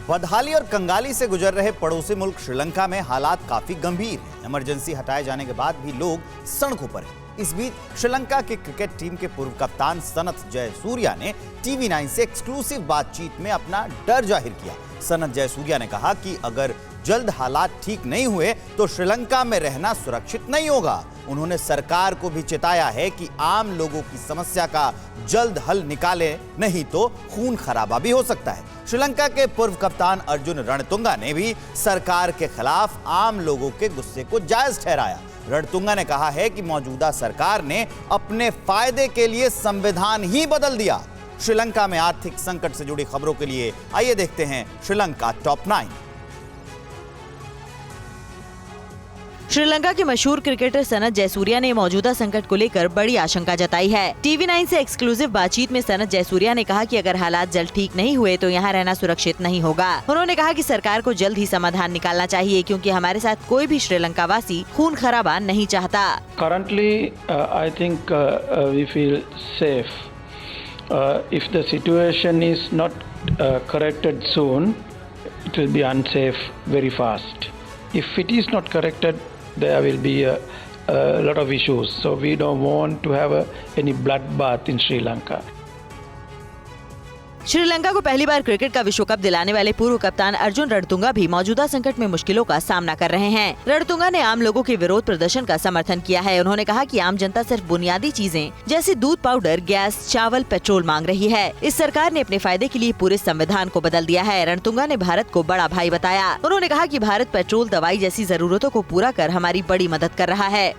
बदहाली और कंगाली से गुजर रहे पड़ोसी मुल्क श्रीलंका में हालात काफी गंभीर हैं। इमरजेंसी हटाए जाने के बाद भी लोग सड़कों पर हैं। इस बीच श्रीलंका की क्रिकेट टीम के पूर्व कप्तान सनथ जयसूर्या ने TV9 से एक्सक्लूसिव बातचीत में अपना डर जाहिर किया। सनथ जयसूर्या ने कहा कि अगर जल्द हालात ठीक नहीं हुए तो श्रीलंका में रहना सुरक्षित नहीं होगा। उन्होंने सरकार को भी चेताया है कि आम लोगों की समस्या का जल्द हल निकाले, नहीं तो खून खराबा भी हो सकता है। श्रीलंका के पूर्व कप्तान अर्जुन रणतुंगा ने भी सरकार के खिलाफ आम लोगों के गुस्से को जायज ठहराया। रणतुंगा ने कहा है कि मौजूदा सरकार ने अपने फायदे के लिए संविधान ही बदल दिया। श्रीलंका में आर्थिक संकट से जुड़ी खबरों के लिए आइए देखते हैं श्रीलंका टॉप 9। श्रीलंका के मशहूर क्रिकेटर सनथ जयसूर्या ने मौजूदा संकट को लेकर बड़ी आशंका जताई है। TV9 से एक्सक्लूसिव बातचीत में सनथ जयसूर्या ने कहा कि अगर हालात जल्द ठीक नहीं हुए तो यहाँ रहना सुरक्षित नहीं होगा। उन्होंने कहा कि सरकार को जल्द ही समाधान निकालना चाहिए, क्योंकि हमारे साथ कोई भी श्रीलंका वासी खून खराबा नहीं चाहता। Currently, I think we feel safe. If the situation is not corrected soon, it will be unsafe very fast. If it is not corrected, there will be a lot of issues. So we don't want to have any bloodbath in Sri Lanka. Sri Lanka को पहली बार cricket का विश्व cup दिलाने वाले पूर्व कप्तान अर्जुन रणतुंगा भी मौजूदा संकट में मुश्किलों का सामना कर रहे हैं। रणतुंगा ने आम लोगों के विरोध प्रदर्शन का समर्थन किया है। उन्होंने कहा कि आम जनता सिर्फ बुनियादी चीजें जैसे दूध, पाउडर, गैस, चावल, पेट्रोल मांग रही है। इस सरकार ने अपने फायदे के लिए पूरे संविधान को बदल दिया है। रणतुंगा ने भारत को बड़ा भाई बताया। उन्होंने कहा कि भारत पेट्रोल, दवाई जैसी जरूरतों को पूरा कर हमारी बड़ी मदद कर रहा है।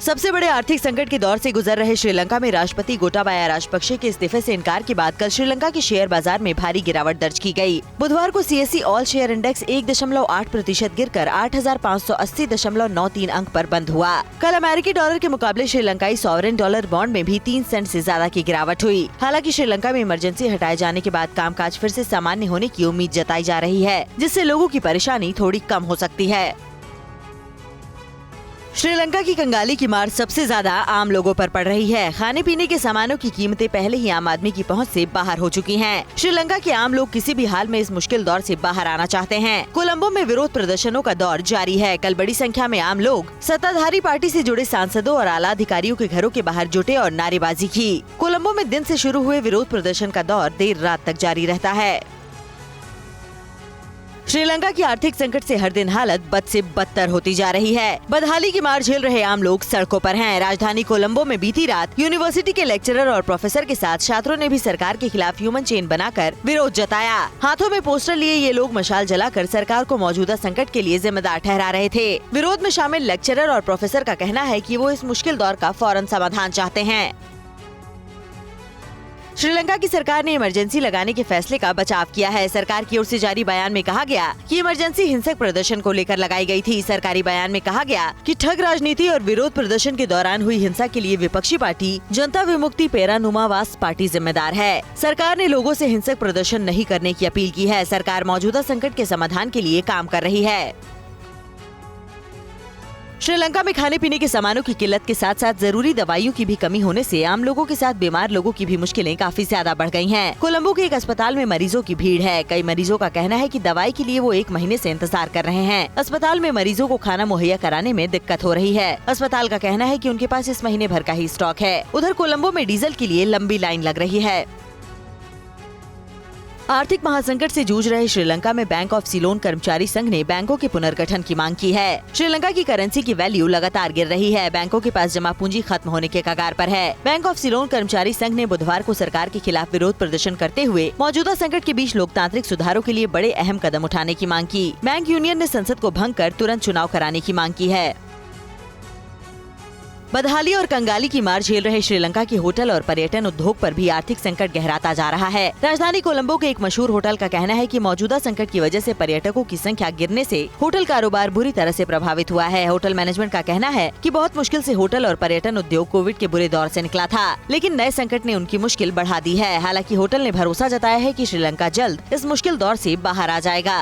सबसे बड़े आर्थिक संकट के दौर से गुजर रहे श्रीलंका में राष्ट्रपति गोटाबाया राजपक्षे के इस्तीफे से इनकार के बाद कल श्रीलंका के शेयर बाजार में भारी गिरावट दर्ज की गई। बुधवार को CSE ऑल शेयर इंडेक्स 1.8% गिरकर 8,580.93 अंक पर बंद हुआ। कल अमेरिकी डॉलर के मुकाबले श्रीलंकाई सॉवरेन डॉलर बॉन्ड में भी 3 सेंट से ज्यादा की गिरावट हुई। हालांकि श्रीलंका में इमरजेंसी हटाए जाने के बाद कामकाज फिर से सामान्य होने की उम्मीद जताई जा रही है, जिससे लोगों की परेशानी थोड़ी कम हो सकती है। श्रीलंका की कंगाली की मार सबसे ज्यादा आम लोगों पर पड़ रही है। खाने पीने के सामानों की कीमतें पहले ही आम आदमी की पहुंच से बाहर हो चुकी हैं। श्रीलंका के आम लोग किसी भी हाल में इस मुश्किल दौर से बाहर आना चाहते हैं। कोलंबो में विरोध प्रदर्शनों का दौर जारी है। कल बड़ी संख्या में आम लोग सत्ताधारी पार्टी से जुड़े सांसदों और आला अधिकारियों के घरों के बाहर जुटे और नारेबाजी की। कोलंबो में दिन से शुरू हुए विरोध प्रदर्शन का दौर देर रात तक जारी रहता है। श्रीलंका की आर्थिक संकट से हर दिन हालत बद से बदतर होती जा रही है। बदहाली की मार झेल रहे आम लोग सड़कों पर हैं। राजधानी कोलंबो में बीती रात यूनिवर्सिटी के लेक्चरर और प्रोफेसर के साथ छात्रों ने भी सरकार के खिलाफ ह्यूमन चेन बनाकर विरोध जताया। हाथों में पोस्टर लिए ये लोग मशाल जलाकर सरकार को मौजूदा संकट के लिए जिम्मेदार ठहरा रहे थे। विरोध में शामिल लेक्चरर और प्रोफेसर का कहना है कि वो इस मुश्किल दौर का फौरन समाधान चाहते हैं। श्रीलंका की सरकार ने इमरजेंसी लगाने के फैसले का बचाव किया है। सरकार की ओर से जारी बयान में कहा गया कि इमरजेंसी हिंसक प्रदर्शन को लेकर लगाई गई थी। सरकारी बयान में कहा गया कि ठग राजनीति और विरोध प्रदर्शन के दौरान हुई हिंसा के लिए विपक्षी पार्टी जनता विमुक्ति पेरानुमावास पार्टी जिम्मेदार है। सरकार ने लोगों से हिंसक प्रदर्शन नहीं करने की अपील की है। सरकार मौजूदा संकट के समाधान के लिए काम कर रही है। श्रीलंका में खाने पीने के सामानों की किल्लत के साथ साथ जरूरी दवाइयों की भी कमी होने से आम लोगों के साथ बीमार लोगों की भी मुश्किलें काफी ज्यादा बढ़ गई हैं। कोलंबो के एक अस्पताल में मरीजों की भीड़ है। कई मरीजों का कहना है कि दवाई के लिए वो 1 महीने से इंतजार कर रहे हैं। अस्पताल में मरीजों को खाना मुहैया कराने में दिक्कत हो रही है। अस्पताल का कहना है कि उनके पास इस महीने भर का ही स्टॉक है। उधर कोलंबो में डीजल के लिए लंबी लाइन लग रही है। आर्थिक महासंकट से जूझ रहे श्रीलंका में बैंक ऑफ सीलोन कर्मचारी संघ ने बैंकों के पुनर्गठन की मांग की है। श्रीलंका की करेंसी की वैल्यू लगातार गिर रही है। बैंकों के पास जमा पूंजी खत्म होने के कगार पर है। बैंक ऑफ सीलोन कर्मचारी संघ ने बुधवार को सरकार के खिलाफ विरोध प्रदर्शन करते हुए मौजूदा संकट के बीच लोकतांत्रिक सुधारों के लिए बड़े अहम कदम उठाने की मांग की। बैंक यूनियन ने संसद को भंग कर तुरंत चुनाव कराने की मांग की है। बदहाली और कंगाली की मार झेल रहे श्रीलंका की होटल और पर्यटन उद्योग पर भी आर्थिक संकट गहराता जा रहा है। राजधानी कोलंबो के एक मशहूर होटल का कहना है कि मौजूदा संकट की वजह से पर्यटकों की संख्या गिरने से होटल कारोबार बुरी तरह से प्रभावित हुआ है। होटल मैनेजमेंट का कहना है कि बहुत मुश्किल से होटल और पर्यटन उद्योग कोविड के बुरे दौर से निकला था, लेकिन नए संकट ने उनकी मुश्किल बढ़ा दी है। हालांकि होटल ने भरोसा जताया है कि श्रीलंका जल्द इस मुश्किल दौर से बाहर आ जाएगा।